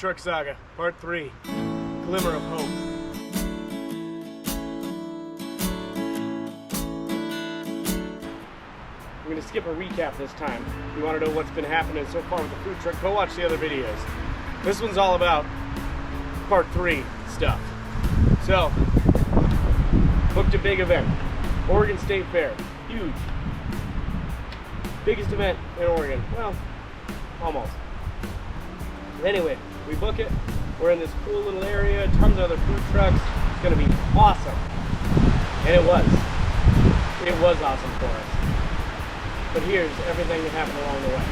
Truck Saga, Part 3, Glimmer of Hope. I'm going to skip a recap this time. If you want to know what's been happening so far with the food truck, go watch the other videos. This one's all about Part 3 stuff. So, booked a big event. Oregon State Fair. Huge. Biggest event in Oregon. Well, almost. Anyway, we book it. We're in this cool little area, tons of other food trucks. It's gonna be awesome. And it was. It was awesome for us. But here's everything that happened along the way.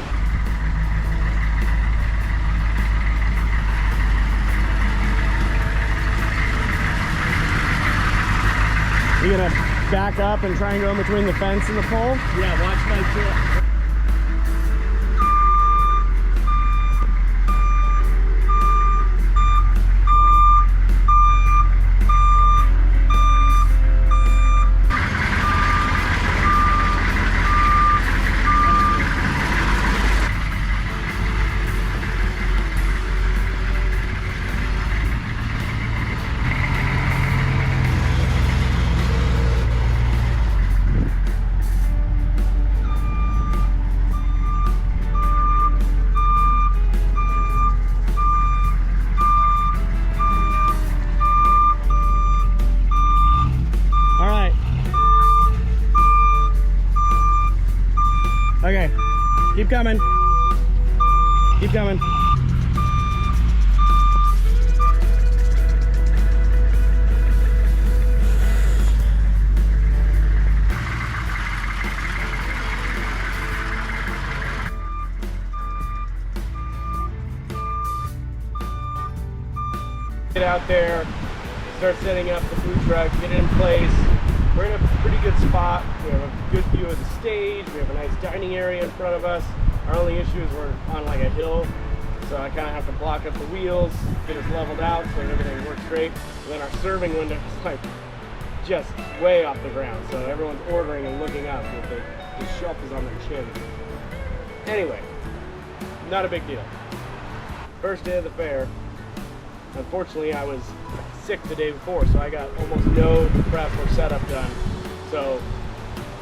You gonna back up and try and go in between the fence and the pole? Yeah, watch my truck. Okay, keep coming. Keep coming. Get out there, start setting up the food truck, get it in place. We're in a pretty good spot. We have a good view of the stage. We have a nice dining area in front of us. Our only issue is we're on like a hill, so I kind of have to block up the wheels, get us leveled out so that everything works great. And then our serving window is like just way off the ground, so everyone's ordering and looking up with the shelf is on their chin. Anyway, not a big deal. First day of the fair. Unfortunately, I was sick the day before, so I got almost no prep or setup done. So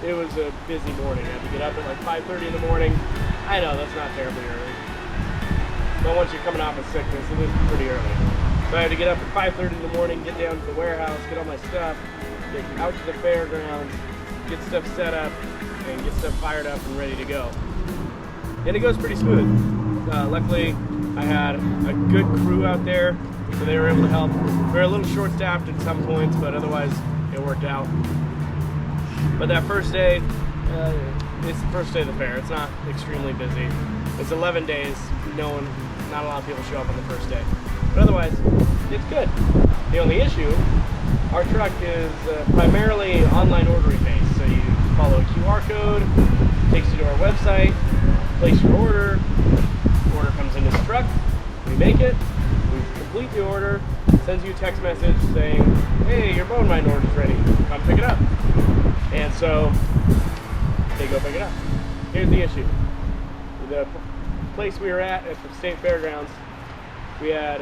it was a busy morning. I had to get up at like 5:30 in the morning. I know that's not terribly early, but once you're coming off of sickness, it was pretty early. So I had to get up at 5:30 in the morning, get down to the warehouse, get all my stuff, get out to the fairgrounds, get stuff set up, and get stuff fired up and ready to go. And it goes pretty smooth. Luckily, I had a good crew out there, so they were able to help. We were a little short-staffed at some points, but otherwise it worked out. But that first day, it's the first day of the fair. It's not extremely busy. It's 11 days. Not a lot of people show up on the first day. But otherwise, it's good. The only issue, our truck is primarily online ordering based. So you follow a QR code, takes you to our website, place your order. Order comes into the truck. We make it. We complete the order. Sends you a text message saying, "Hey, your bone mine order's ready. Come pick it up." And so they go pick it up. Here's the issue. The place we were at the State Fairgrounds, we had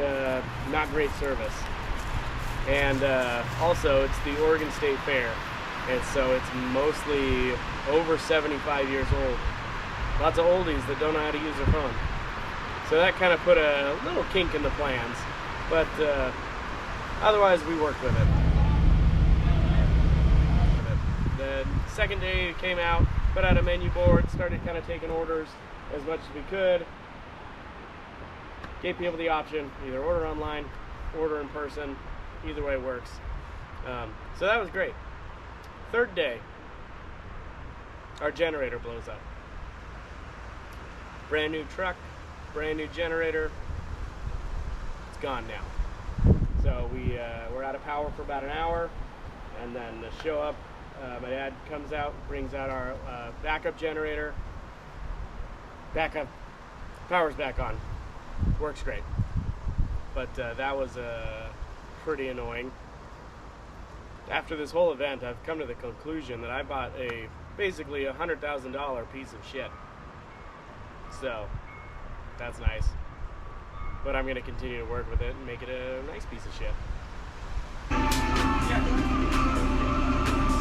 not great service. And also, it's the Oregon State Fair. And so it's mostly over 75 years old. Lots of oldies that don't know how to use their phone. So that kind of put a little kink in the plans. But otherwise, we worked with it. The second day it came out, put out a menu board, started kind of taking orders as much as we could. Gave people the option, either order online, order in person, either way works. So that was great. Third day, our generator blows up. Brand new truck, brand new generator. It's gone now. So we're out of power for about an hour, and then to show up, my dad comes out, brings out our backup generator. Power's back on. Works great. But that was pretty annoying. After this whole event, I've come to the conclusion that I bought basically $100,000 piece of shit. So that's nice. but I'm going to continue to work with it and make it a nice piece of shit. Yeah.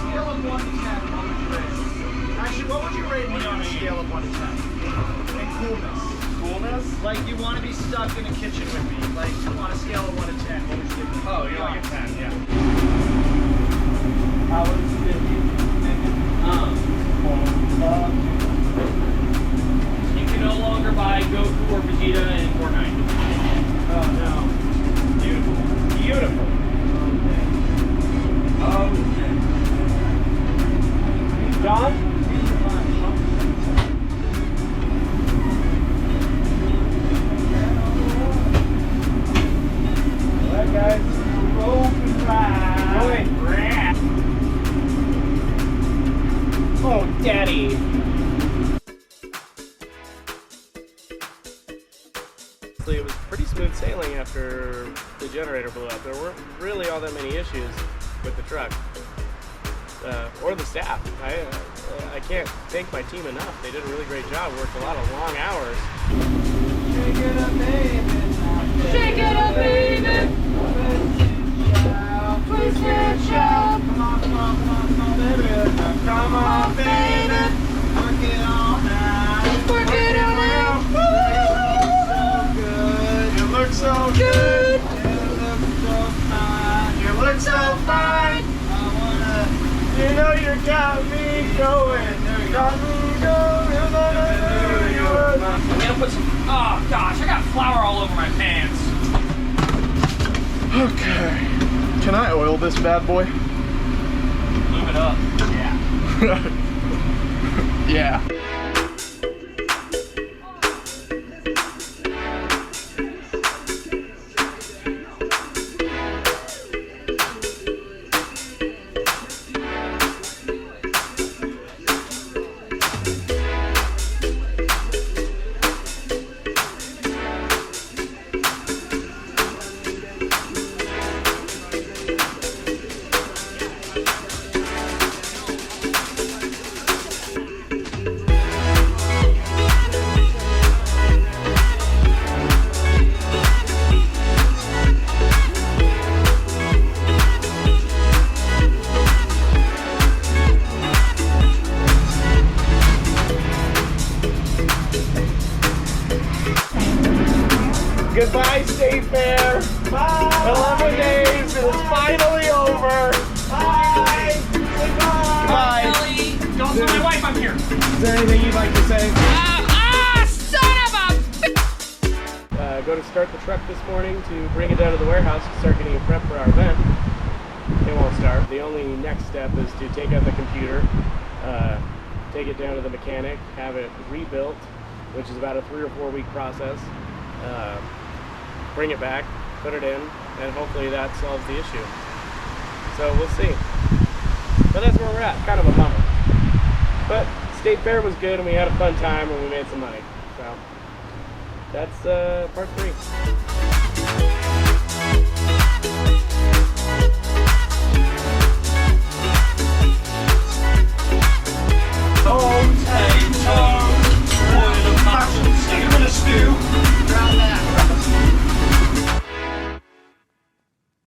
Scale of 1 to 10, what would you rate? Actually, what would you rate me on a scale of 1 to 10? And coolness. Coolness? Like, you want to be stuck in a kitchen with me. Like, on a scale of 1 to 10, what would you give me? Oh, you're like a 10, yeah. How was it? You can no longer buy Goku or Vegeta in Fortnite. Oh no. Beautiful. Beautiful. Okay. John? Alright guys. Open ride. Oh daddy. It was pretty smooth sailing after the generator blew up. There weren't really all that many issues with the truck or the staff. I can't thank my team enough. They did a really great job. Worked a lot of long hours. Shake it up, baby. Shake it up, baby. Twist it, shout. Come on, come on, come on, come on, baby. Come on, baby. Work it all now. Work it all now. You look so good. You look so fine. You look so fine. I wanna. You know you got me going. Got me going. I'm gonna put some. Oh gosh, I got flour all over my pants. Okay. Can I oil this bad boy? Lube it up. Yeah. Yeah. Goodbye, State Fair. Bye. 11 days. It's finally over. Bye. Goodbye. Ellie, don't tell my wife I'm here. Is there anything you'd like to say? Son of a... Go to start the truck this morning to bring it down to the warehouse to start getting it prepped for our event. It won't start. The only next step is to take out the computer, take it down to the mechanic, have it rebuilt, which is about a 3 or 4 week process. Bring it back, put it in, and hopefully that solves the issue. So we'll see. But that's where we're at. Kind of a bummer. But State Fair was good, and we had a fun time, and we made some money. So that's part 3.